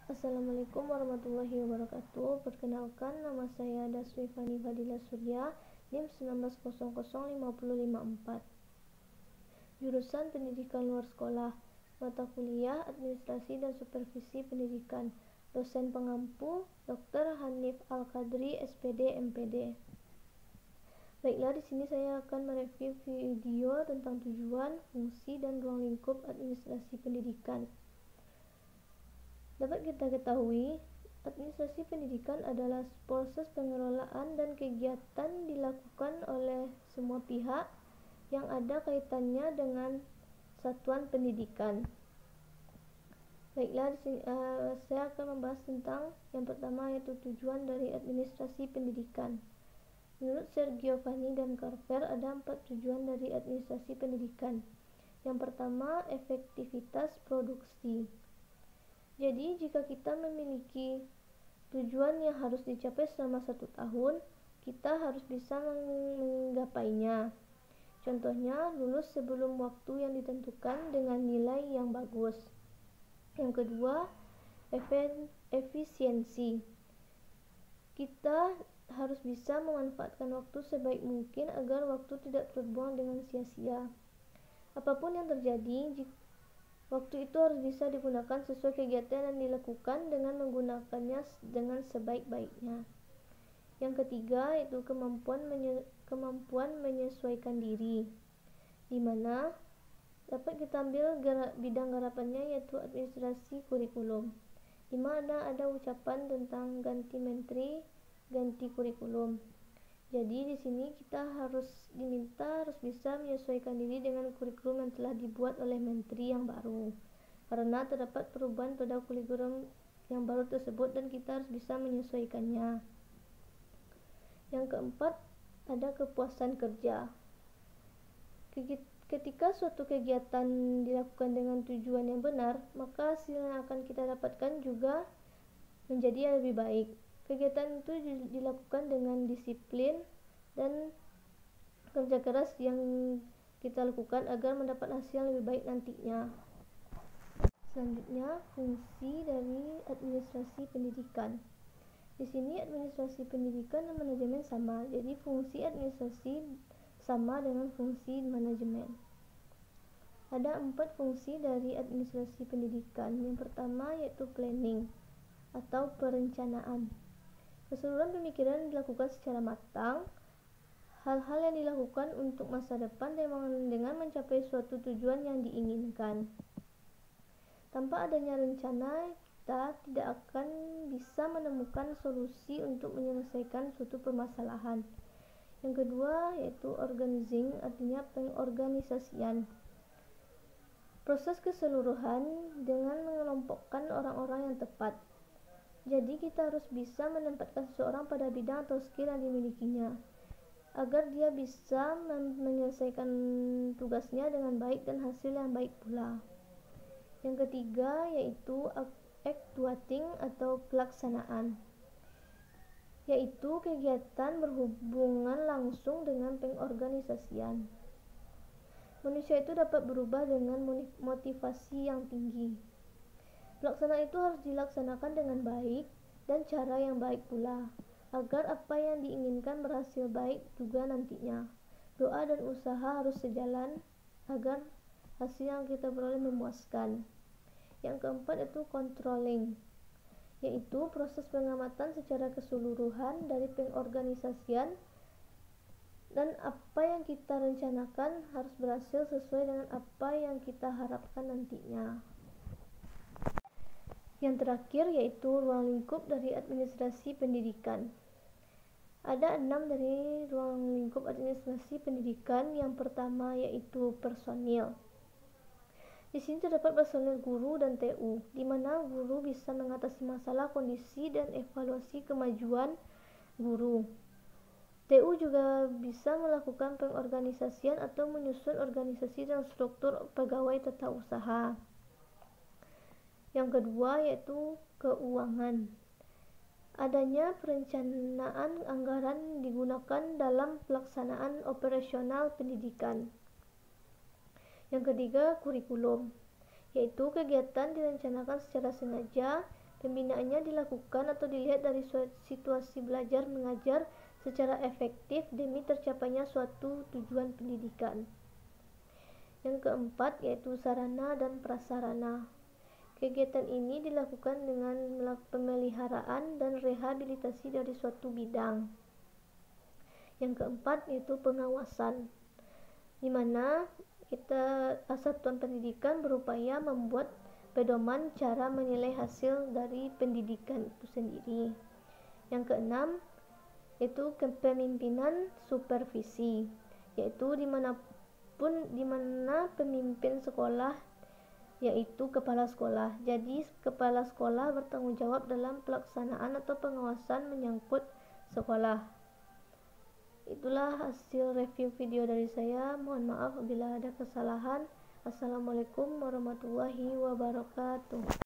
Assalamualaikum warahmatullahi wabarakatuh. Perkenalkan, nama saya Daswi Fani Fadila Surya, NIM 19000554. Jurusan Pendidikan Luar Sekolah, mata kuliah Administrasi dan Supervisi Pendidikan. Dosen pengampu Dr. Hanif Al-Qadri, SPD, MPD. Baiklah, di sini saya akan mereview video tentang tujuan, fungsi, dan ruang lingkup administrasi pendidikan. Dapat kita ketahui, administrasi pendidikan adalah proses pengelolaan dan kegiatan dilakukan oleh semua pihak yang ada kaitannya dengan satuan pendidikan. Baiklah, di sini, saya akan membahas tentang yang pertama, yaitu tujuan dari administrasi pendidikan. Menurut Sergio Fani dan Carver, ada 4 tujuan dari administrasi pendidikan. Yang pertama, efektivitas produksi. Jadi, jika kita memiliki tujuan yang harus dicapai selama 1 tahun, kita harus bisa menggapainya. Contohnya, lulus sebelum waktu yang ditentukan dengan nilai yang bagus. Yang kedua, efisiensi. Kita harus bisa memanfaatkan waktu sebaik mungkin agar waktu tidak terbuang dengan sia-sia. Apapun yang terjadi, waktu itu harus bisa digunakan sesuai kegiatan yang dilakukan dengan menggunakannya dengan sebaik-baiknya. Yang ketiga, yaitu kemampuan menyesuaikan diri, di mana dapat kita ambil bidang garapannya, yaitu administrasi kurikulum, di mana ada ucapan tentang ganti menteri, ganti kurikulum. Jadi di sini kita harus bisa menyesuaikan diri dengan kurikulum yang telah dibuat oleh menteri yang baru, karena terdapat perubahan pada kurikulum yang baru tersebut dan kita harus bisa menyesuaikannya. Yang keempat, ada kepuasan kerja. Ketika suatu kegiatan dilakukan dengan tujuan yang benar, maka hasil yang akan kita dapatkan juga menjadi lebih baik. Kegiatan itu dilakukan dengan disiplin dan kerja keras yang kita lakukan agar mendapat hasil yang lebih baik nantinya. Selanjutnya, fungsi dari administrasi pendidikan. Di sini administrasi pendidikan dan manajemen sama, jadi fungsi administrasi sama dengan fungsi manajemen. Ada 4 fungsi dari administrasi pendidikan. Yang pertama, yaitu planning atau perencanaan. Keseluruhan pemikiran dilakukan secara matang, hal-hal yang dilakukan untuk masa depan dengan mencapai suatu tujuan yang diinginkan. Tanpa adanya rencana, kita tidak akan bisa menemukan solusi untuk menyelesaikan suatu permasalahan. Yang kedua, yaitu organizing, artinya pengorganisasian. Proses keseluruhan dengan mengelompokkan orang-orang yang tepat. Jadi kita harus bisa menempatkan seseorang pada bidang atau skill yang dimilikinya, agar dia bisa menyelesaikan tugasnya dengan baik dan hasil yang baik pula. Yang ketiga, yaitu actuating atau pelaksanaan, yaitu kegiatan berhubungan langsung dengan pengorganisasian. Manusia itu dapat berubah dengan motivasi yang tinggi. Pelaksanaan itu harus dilaksanakan dengan baik dan cara yang baik pula, agar apa yang diinginkan berhasil baik juga nantinya. Doa dan usaha harus sejalan agar hasil yang kita peroleh memuaskan. Yang keempat, itu controlling, yaitu proses pengamatan secara keseluruhan dari pengorganisasian dan apa yang kita rencanakan harus berhasil sesuai dengan apa yang kita harapkan nantinya. Yang terakhir, yaitu ruang lingkup dari administrasi pendidikan. Ada 6 dari ruang lingkup administrasi pendidikan. Yang pertama, yaitu personil. Di sini terdapat personil guru dan TU, di mana guru bisa mengatasi masalah, kondisi, dan evaluasi kemajuan guru. TU juga bisa melakukan pengorganisasian atau menyusun organisasi dan struktur pegawai tata usaha. Yang kedua, yaitu keuangan. Adanya perencanaan anggaran digunakan dalam pelaksanaan operasional pendidikan. Yang ketiga, kurikulum, yaitu kegiatan direncanakan secara sengaja Pembinaannya dilakukan atau dilihat dari situasi belajar mengajar secara efektif demi tercapainya suatu tujuan pendidikan. Yang keempat yaitu sarana dan prasarana. Kegiatan ini dilakukan dengan pemeliharaan dan rehabilitasi dari suatu bidang. Yang keempat yaitu pengawasan, di mana satuan pendidikan berupaya membuat pedoman cara menilai hasil dari pendidikan itu sendiri. Yang keenam yaitu kepemimpinan supervisi, yaitu di mana pemimpin sekolah yaitu kepala sekolah. Jadi kepala sekolah bertanggung jawab dalam pelaksanaan atau pengawasan menyangkut sekolah. Itulah hasil review video dari saya. Mohon maaf bila ada kesalahan. Assalamualaikum warahmatullahi wabarakatuh.